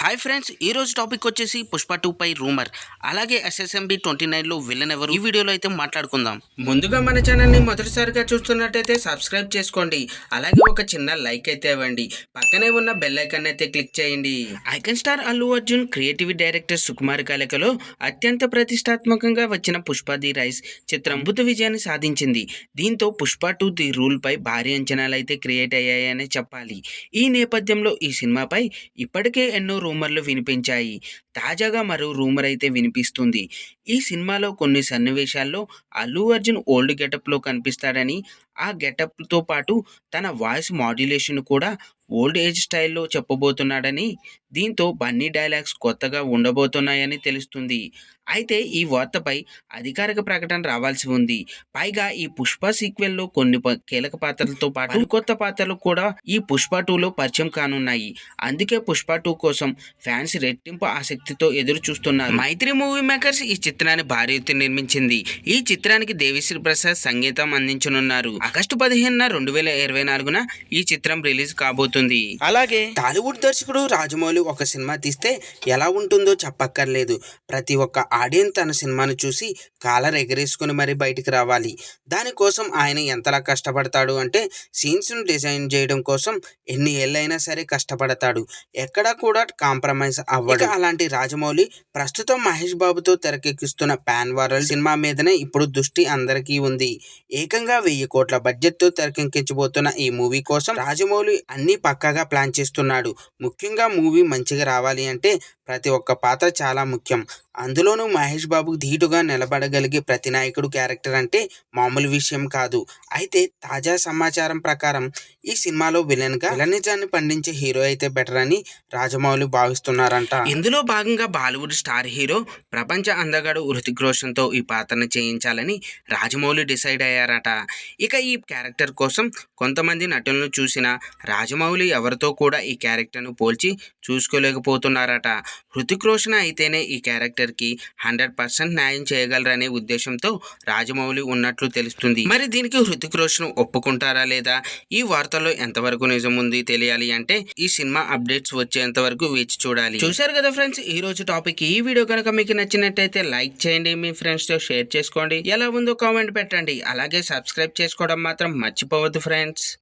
Hi friends, ఈ రోజు topic వచ్చేసి పుష్ప 2 పై రూమర్, అలాగే SSMB 29లో విలన్ ఎవరు, ఈ వీడియోలో అయితే మాట్లాడుకుందాం. ముందుగా మన ఛానల్ని మొదటిసారిగా చూస్తున్నట్టయితే సబ్స్క్రైబ్ చేసుకోండి, అలాగే ఒక చిన్న లైక్ అయితే ఇవ్వండి, పక్కనే ఉన్న బెల్ ఐకాన్ అయితే క్లిక్ చేయండి. Icon star Allu Arjun creative director Sukumar కాలికలో అత్యంత ప్రతిష్టాత్మకంగా వచ్చిన పుష్ప ది రైస్ చిత్రం అద్భుత విజయాన్ని సాధించింది. దీంతో పుష్ప 2 ది రూల్ పై భారీ అంచనాలు అయితే క్రియేట్ అయ్యాయని చెప్పాలి. ఈ నేపథ్యంలో ఈ సినిమాపై ఇప్పటికే ఎన్నో రూమర్లు వినిపించాయి. తాజాగా మరో రూమర్ అయితే వినిపిస్తుంది. ఈ సినిమాలో కొన్ని సన్నివేశాల్లో అల్లు అర్జున్ ఓల్డ్ గెటప్లో కనిపిస్తాడని, ఆ గెటప్తో పాటు తన వాయిస్ మాడ్యులేషన్ కూడా ఓల్డ్ ఏజ్ స్టైల్లో చెప్పబోతున్నాడని, దీంతో బన్నీ డైలాగ్స్ కొత్తగా ఉండబోతున్నాయని తెలుస్తుంది. అయితే ఈ వార్తపై అధికారిక ప్రకటన రావాల్సి ఉంది. పైగా ఈ పుష్ప సీక్వెల్లో కొన్ని కీలక పాత్రలతో పాటు కొత్త పాత్రలు కూడా ఈ పుష్ప 2లో పరిచయం కానున్నాయి. అందుకే పుష్ప 2 కోసం ఫ్యాన్స్ రెట్టింపు ఆసక్తితో ఎదురు చూస్తున్నారు. మైత్రి మూవీ మేకర్స్ ఈ చిత్రాన్ని భారీ ఎత్తున నిర్మించింది. ఈ చిత్రానికి దేవిశ్రీ ప్రసాద్ సంగీతం అందించనున్నారు. ఆగస్టు 15న 2024న ఈ చిత్రం రిలీజ్ కాబోతుంది. అలాగే టాలీవుడ్ దర్శకుడు రాజమౌళి ఒక సినిమా తీస్తే ఎలా ఉంటుందో చెప్పక్కర్లేదు. ప్రతి ఒక్క ఆడియన్స్ తన సినిమాను చూసి కాలర్ ఎగరేసుకుని మరీ బయటికి రావాలి. దానికోసం ఆయన ఎంతలా కష్టపడతాడు అంటే, సీన్స్ను డిజైన్ చేయడం కోసం ఎన్ని ఏళ్ళైనా సరే కష్టపడతాడు. ఎక్కడా కూడా కాంప్రమైజ్ అవ్వడు. అలాంటి రాజమౌళి ప్రస్తుతం మహేష్ బాబుతో తెరకెక్కిస్తున్న పాన్ వరల్డ్ సినిమా మీదనే ఇప్పుడు దృష్టి అందరికీ ఉంది. ఏకంగా 1000 కోట్ల బడ్జెట్తో తెరకెక్కించబోతున్న ఈ మూవీ కోసం రాజమౌళి అన్ని పక్కాగా ప్లాన్ చేస్తున్నాడు. ముఖ్యంగా మూవీ మంచిగా రావాలి అంటే ప్రతి ఒక్క పాత్ర చాలా ముఖ్యం. అందులోనూ మహేష్ బాబుకు ధీటుగా నిలబడగలిగే ప్రతినాయకుడు క్యారెక్టర్ అంటే మామూలు విషయం కాదు. అయితే తాజా సమాచారం ప్రకారం ఈ సినిమాలో విలనిజాన్ని పండించే హీరో అయితే బెటర్ అని రాజమౌళి భావిస్తున్నారంట. ఇందులో భాగంగా బాలీవుడ్ స్టార్ హీరో ప్రపంచ అందగాడు హృతిక్ రోషన్తో ఈ పాత్రను చేయించాలని రాజమౌళి డిసైడ్ అయ్యారట. ఇక ఈ క్యారెక్టర్ కోసం కొంతమంది నటులను చూసిన రాజమౌళి ఎవరితో కూడా ఈ క్యారెక్టర్ను పోల్చి చూసుకోలేకపోతున్నారట. హృతిక్ రోషన్ అయితేనే ఈ క్యారెక్టర్కి 100% న్యాయం చేయగలరనే ఉద్దేశంతో రాజమౌళి ఉన్నట్లు తెలుస్తుంది. మరి దీనికి హృతిక్ రోషన్ ఒప్పుకుంటారా లేదా? ఈ వార్తల్లో ఎంతవరకు నిజం ఉంది తెలియాలి అంటే ఈ సినిమా అప్డేట్స్ వచ్చేంత వరకు వేచి చూడాలి. చూశారు కదా ఫ్రెండ్స్, ఈ రోజు టాపిక్. ఈ వీడియో కనుక మీకు నచ్చినట్టయితే లైక్ చేయండి, మీ ఫ్రెండ్స్తో షేర్ చేసుకోండి, ఎలా ఉందో కామెంట్ పెట్టండి, అలాగే సబ్స్క్రైబ్ చేసుకోవడం మాత్రం మర్చిపోవద్దు ఫ్రెండ్స్.